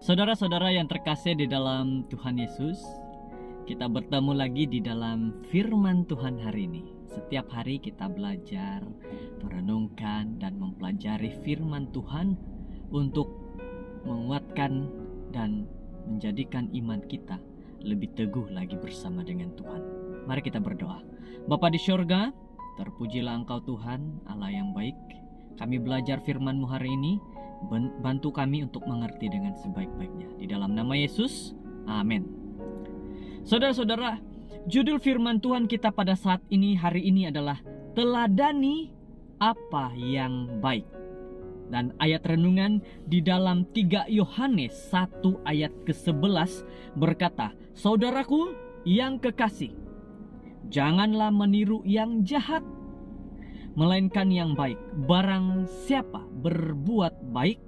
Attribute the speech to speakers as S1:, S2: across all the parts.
S1: Saudara-saudara yang terkasih di dalam Tuhan Yesus, kita bertemu lagi di dalam firman Tuhan hari ini. Setiap hari kita belajar, merenungkan, dan mempelajari firman Tuhan untuk menguatkan dan menjadikan iman kita lebih teguh lagi bersama dengan Tuhan. Mari kita berdoa. Bapa di syurga, terpujilah Engkau Tuhan, Allah yang baik. Kami belajar firman-Mu hari ini. Bantu kami untuk mengerti dengan sebaik-baiknya. Di dalam nama Yesus, amin. Saudara-saudara, judul firman Tuhan kita pada saat ini, hari ini adalah teladani apa yang baik. Dan ayat renungan di dalam 3 Yohanes 1 ayat ke-11 berkata, "Saudaraku yang kekasih, janganlah meniru yang jahat, melainkan yang baik. Barang siapa berbuat baik,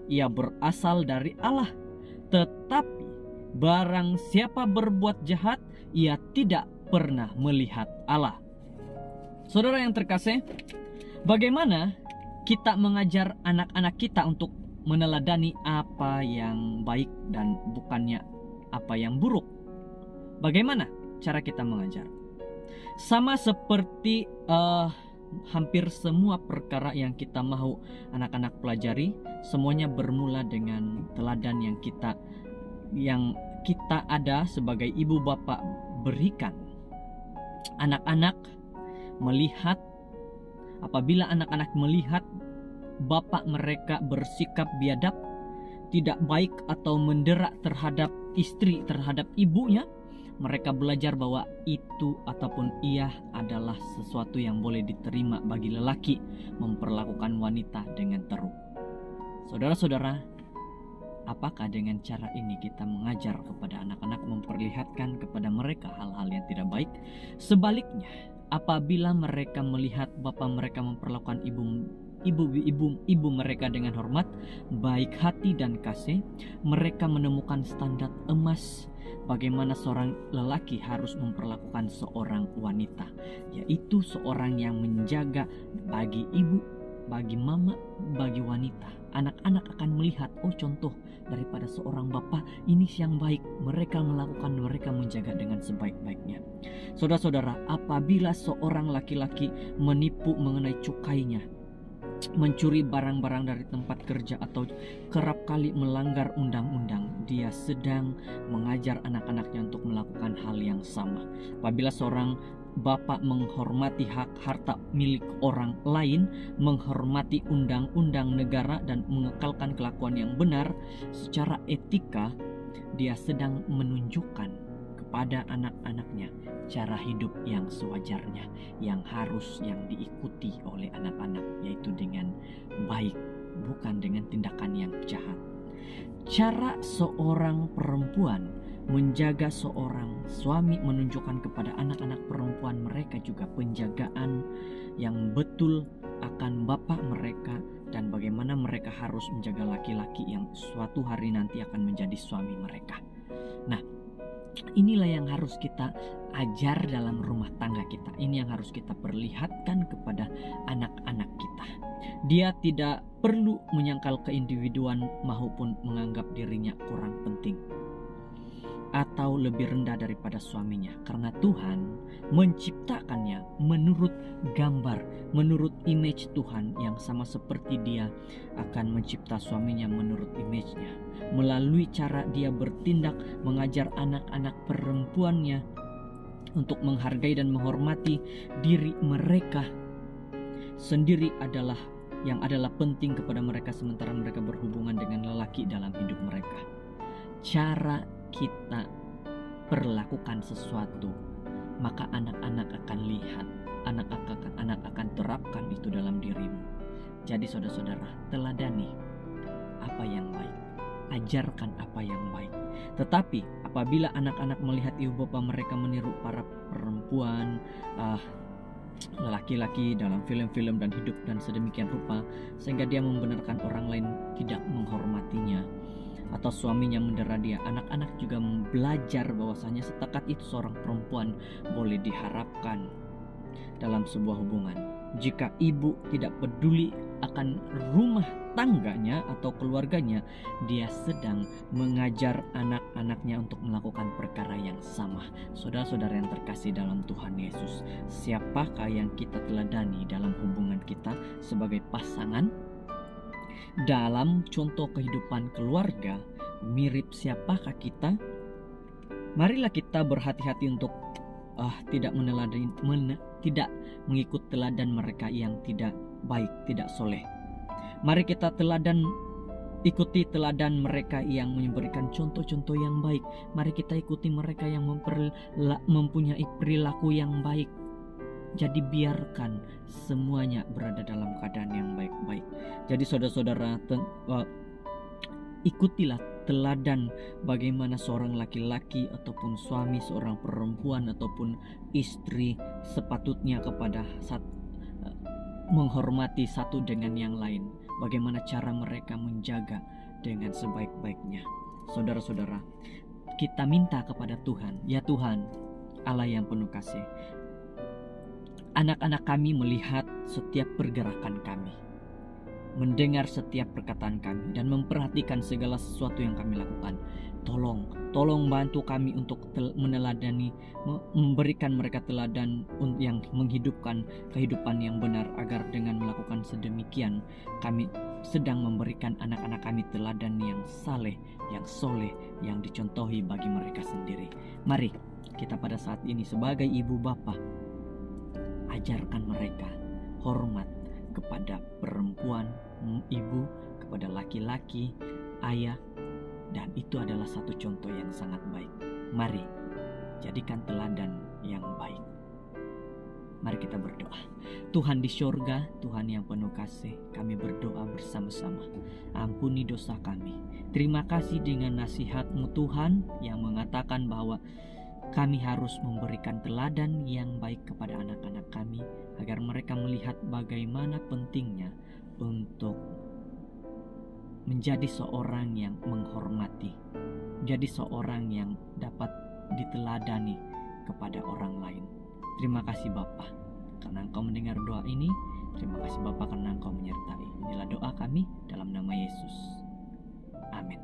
S1: ia berasal dari Allah. Tetapi barang siapa berbuat jahat, ia tidak pernah melihat Allah." Saudara yang terkasih, bagaimana kita mengajar anak-anak kita untuk meneladani apa yang baik dan bukannya apa yang buruk? Bagaimana cara kita mengajar? Sama seperti hampir semua perkara yang kita mau anak-anak pelajari, semuanya bermula dengan teladan yang kita ada sebagai ibu bapak berikan. Anak-anak melihat, apabila anak-anak melihat bapak mereka bersikap biadab, tidak baik atau mendera terhadap istri, terhadap ibunya, mereka belajar bahwa itu ataupun ia adalah sesuatu yang boleh diterima bagi lelaki memperlakukan wanita dengan teruk. Saudara-saudara, apakah dengan cara ini kita mengajar kepada anak-anak, memperlihatkan kepada mereka hal-hal yang tidak baik? Sebaliknya, apabila mereka melihat bapa mereka memperlakukan ibu mereka dengan hormat, baik hati dan kasih, mereka menemukan standar emas bagaimana seorang lelaki harus memperlakukan seorang wanita, yaitu seorang yang menjaga bagi ibu, bagi mama, bagi wanita. Anak-anak akan melihat, oh contoh daripada seorang bapa ini yang baik, mereka melakukan, mereka menjaga dengan sebaik-baiknya. Saudara-saudara, apabila seorang laki-laki menipu mengenai cukainya, mencuri barang-barang dari tempat kerja, atau kerap kali melanggar undang-undang, dia sedang mengajar anak-anaknya untuk melakukan hal yang sama. Apabila seorang bapak menghormati hak harta milik orang lain, menghormati undang-undang negara dan mengekalkan kelakuan yang benar secara etika, dia sedang menunjukkan kepada anak-anaknya cara hidup yang sewajarnya, yang diikuti oleh anak-anak, yaitu dengan baik, bukan dengan tindakan yang jahat. Cara seorang perempuan menjaga seorang suami menunjukkan kepada anak-anak perempuan mereka juga penjagaan yang betul akan bapak mereka, dan bagaimana mereka harus menjaga laki-laki yang suatu hari nanti akan menjadi suami mereka. Nah, inilah yang harus kita ajar dalam rumah tangga kita. Ini yang harus kita perlihatkan kepada anak-anak kita. Dia tidak perlu menyangkal keindividuan maupun menganggap dirinya kurang penting atau lebih rendah daripada suaminya, karena Tuhan menciptakannya menurut gambar, menurut image Tuhan, yang sama seperti dia akan mencipta suaminya menurut image-nya. Melalui cara dia bertindak, mengajar anak-anak perempuannya untuk menghargai dan menghormati diri mereka sendiri adalah penting kepada mereka, sementara mereka berhubungan dengan lelaki dalam hidup mereka. Cara kita perlakukan sesuatu, maka anak-anak akan lihat, anak akan terapkan itu dalam dirimu. Jadi saudara-saudara, teladani apa yang baik, ajarkan apa yang baik. Tetapi apabila anak-anak melihat ibu bapa mereka meniru para perempuan, laki-laki dalam film-film dan hidup dan sedemikian rupa, sehingga dia membenarkan orang lain tidak menghormatinya, atau suaminya mendera dia, anak-anak juga belajar bahwasanya setakat itu seorang perempuan boleh diharapkan dalam sebuah hubungan. Jika ibu tidak peduli akan rumah tangganya atau keluarganya, dia sedang mengajar anak-anaknya untuk melakukan perkara yang sama. Saudara-saudara yang terkasih dalam Tuhan Yesus, siapakah yang kita teladani dalam hubungan kita sebagai pasangan? Dalam contoh kehidupan keluarga, mirip siapakah kita? Marilah kita berhati-hati untuk tidak tidak mengikut teladan mereka yang tidak baik, tidak soleh. Mari kita ikuti teladan mereka yang memberikan contoh-contoh yang baik. Mari kita ikuti mereka yang mempunyai perilaku yang baik. Jadi biarkan semuanya berada dalam keadaan yang baik-baik. Jadi saudara-saudara, ikutilah teladan bagaimana seorang laki-laki ataupun suami, seorang perempuan ataupun istri sepatutnya menghormati satu dengan yang lain. Bagaimana cara mereka menjaga dengan sebaik-baiknya. Saudara-saudara, kita minta kepada Tuhan, ya Tuhan Allah yang penuh kasih, anak-anak kami melihat setiap pergerakan kami, mendengar setiap perkataan kami, dan memperhatikan segala sesuatu yang kami lakukan. Tolong bantu kami untuk meneladani, memberikan mereka teladan yang menghidupkan kehidupan yang benar, agar dengan melakukan sedemikian kami sedang memberikan anak-anak kami teladan yang saleh, yang soleh, yang dicontohi bagi mereka sendiri. Mari kita pada saat ini sebagai ibu bapa, ajarkan mereka hormat kepada perempuan, ibu, kepada laki-laki, ayah, dan itu adalah satu contoh yang sangat baik. Mari jadikan teladan yang baik. Mari kita berdoa. Tuhan di sorga, Tuhan yang penuh kasih, kami berdoa bersama-sama. Ampuni dosa kami. Terima kasih dengan nasihat-Mu Tuhan yang mengatakan bahwa kami harus memberikan teladan yang baik kepada anak-anak kami, agar mereka melihat bagaimana pentingnya untuk menjadi seorang yang menghormati, menjadi seorang yang dapat diteladani kepada orang lain. Terima kasih Bapa karena Engkau mendengar doa ini. Terima kasih Bapa karena Engkau menyertai. Inilah doa kami dalam nama Yesus. Amin.